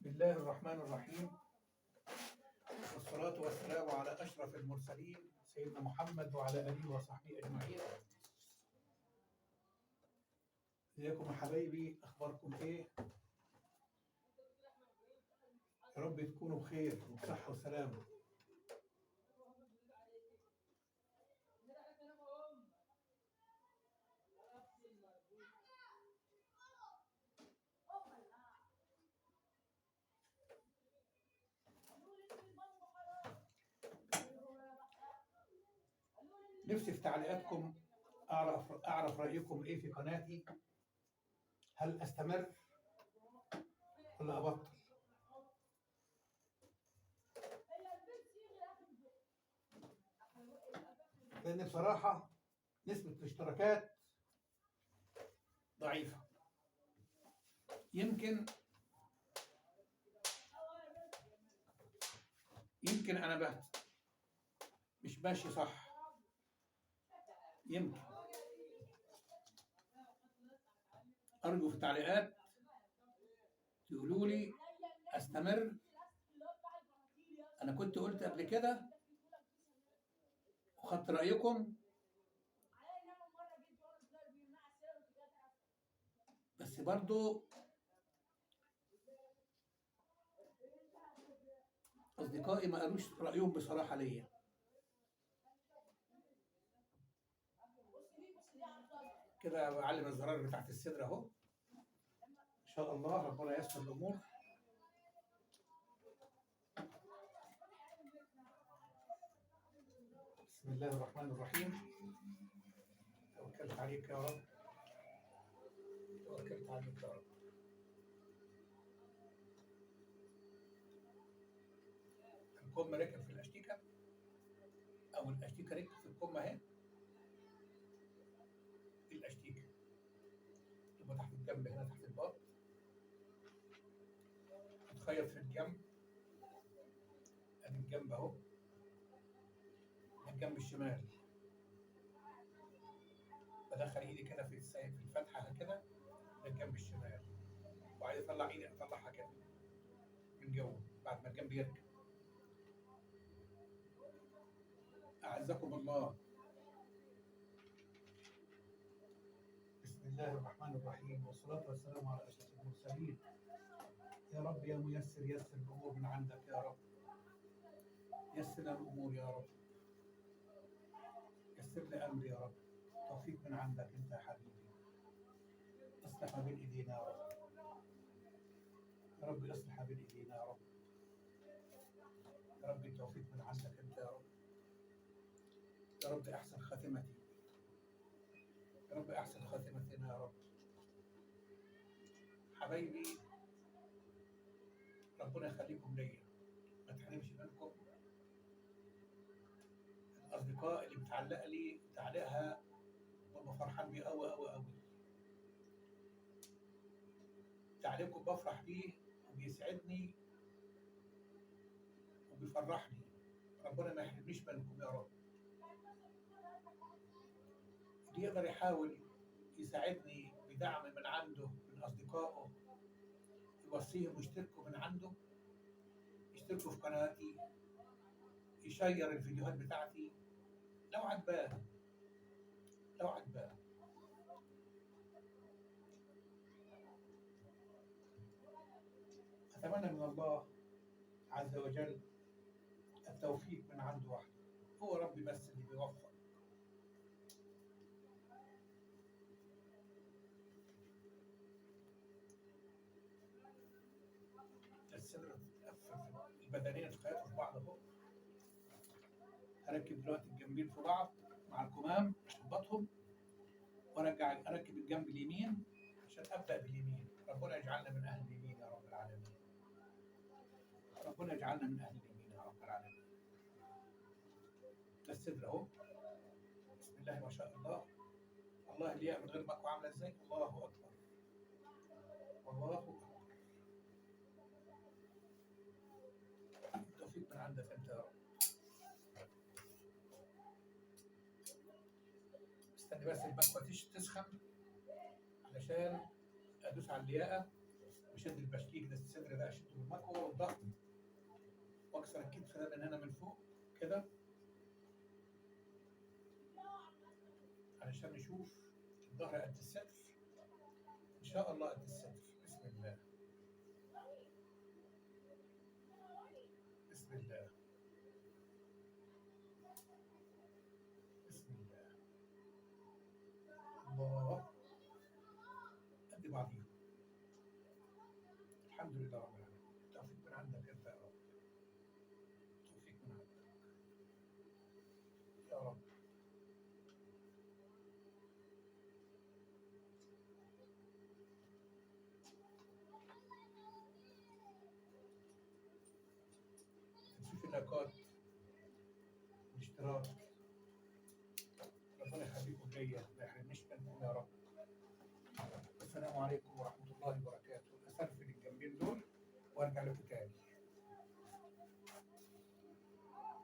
بسم الله الرحمن الرحيم، والصلاة والسلام على أشرف المرسلين سيدنا محمد وعلى آله وصحبه أجمعين. ازيكم يا حبايبي؟ أخباركم إيه؟ يا رب تكونوا بخير وبصحة وسلامة. نفسي في تعليقاتكم، أعرف رأيكم إيه في قناتي. هل أستمر ولا أبطل؟ لأن بصراحة نسبة الاشتراكات ضعيفة. يمكن أنا مش ماشي صح. يمكن أرجو في التعليقات تقولوا لي أستمر. أنا كنت قلت قبل كده وخدت رأيكم، بس برضو أصدقائي ما قالوش رأيهم بصراحة ليا. كده بعلم الزرار بتاعت الصدر أهو. إن شاء الله ربنا ييسر الأمور. بسم الله الرحمن الرحيم. توكلت عليك يا رب، توكلت عليك يا رب. الكم ركب في الأشتيكة، أو الأشتيكة ركب في الكم أهي. الأشتيكة تبقى تحت الجنب هنا، تحت البطن، تتخيط في الجنب. أدي الجنب أهو، الجنب الشمال. بدخل إيدي كده في الفتحة كده، ده الجنب الشمال، وعايز أطلع إيدي أطلعها كده من جوه بعد ما الجنب يركب. أعزكم الله. بسم الله الرحمن الرحيم، والصلاة والسلام على أشرف المرسلين. يا رب يا ميسر يسر الأمور من عندك يا رب. يسر لنا الأمور يا رب، يسر لي أمري يا رب. توفيق من عندك أنت يا حبيبي. اصلح ما بين إيدينا يا رب. يا رب اصلح ما بين إيدينا يا رب. يا رب التوفيق من عندك أنت يا رب. يا رب أحسن خاتمتي، يا رب أحسن خاتمتنا يا رب. حبايبي ربنا يخليكم ليا، ما تحرمش منكم. الأصدقاء اللي بتعلق لي تعليقها ببقى فرحان بيه أوي أوي أوي. تعليقكم بفرح بيه وبيسعدني وبيفرحني. ربنا ما يحرمنيش منكم يا رب. اللي يقدر يحاول يساعدني بدعم من عنده من أصدقائه، يوصيهم يشتركوا من عنده، يشتركوا في قناتي، يشير الفيديوهات بتاعتي لو عجباه، لو عجباه. أتمنى من الله عز وجل التوفيق من عنده وحده. هو ربي بس اللي بيوفق. الصدر البدنين اتخيطوا في بعض اهو. هركب دلوقتي الجنبين في بعض مع الكمام اشبطهم، اركب الجنب اليمين عشان ابدا باليمين. ربنا يجعلنا من اهل اليمين يا رب العالمين. ربنا يجعلنا من اهل اليمين يا رب العالمين. ده الصدر اهو. بسم الله ما شاء الله. الله الياء من غير مكوى عامله ازاي؟ الله اكبر، الله اكبر. التوفيق من عندك انت يا رب. استني بس المكوى تسخن علشان ادوس على الياقه اشد البشكيك ده، الصدر ده اشده بالمكوى والضغط، واكسر الكتف ده من هنا من فوق كده علشان نشوف الظهر قد الصدر. ان شاء الله قد الصدر. بسم الله، بسم الله، بسم الله. الله، قد بعضيهم. الحمد لله رب العالمين. التوفيق من عندك انت يا رب، التوفيق من عندك يا رب. تنسوش اللايكات والاشتراك. ربنا يخليكم ليا، ما يحرمنيش منكم يا رب. السلام عليكم ورحمة الله وبركاته. أسرفل الجنبين دول وأرجع لكم تاني.